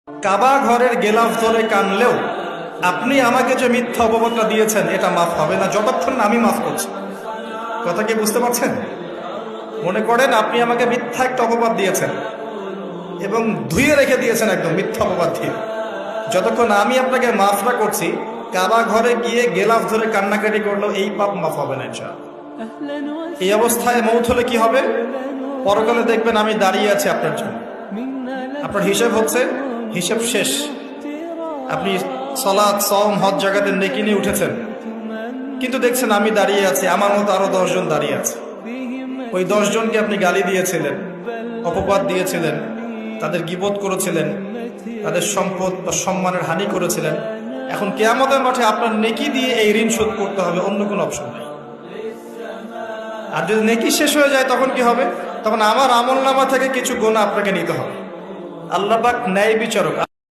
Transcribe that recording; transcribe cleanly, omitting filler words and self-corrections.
কাবা ঘরের গেলাফ ধরে কানলেও আপনি আমাকে যে মিথ্যা অপবাদটা দিয়েছেন এটা মাফ হবে না যতক্ষণ না আমি মাফ করছি। কথা কি বুঝতে পারছেন? মনে করেন আপনি আমাকে মিথ্যা একটা অপবাদ দিয়েছেন এবং ধুয়ে রেখে দিয়েছেন একদম মিথ্যা অপবাদ দিয়ে। যতক্ষণ আমি আপনাকে মাফ না করছি, কাবা ঘরে গিয়ে গেলাফ ধরে কান্নাকাটি করলেও এই পাপ মাফ হবে না ইনশাআল্লাহ। এই অবস্থায় মৌত হলে কি হবে? পরকালে দেখবেন আমি দাঁড়িয়ে আছি আপনার জন্য। আপনার হিসেব হচ্ছে, হিসেব শেষ। আপনি সালাত, সওম, হজ জাকাতে নেকি নিয়ে উঠেছেন, কিন্তু দেখছেন আমি দাঁড়িয়ে আছি, আমার মতো আরো 10 জন দাঁড়িয়ে আছে। ওই 10 জনকে আপনি গালি দিয়েছিলেন, অপবাদ দিয়েছিলেন, তাদের গীবত করেছিলেন, তাদের সম্পদ বা সম্মানের হানি করেছিলেন। এখন কিয়ামতের মাঠে আপনার নেকি দিয়ে এই ঋণ শোধ করতে হবে, অন্য কোনো অপশন নেই। আর যদি নেকি শেষ হয়ে যায় তখন কি হবে? তখন আমার আমলনামা থেকে কিছু গুনাহ আপনাকে নিতে হবে। আল্লাহ পাক ন্যায় বিচারক।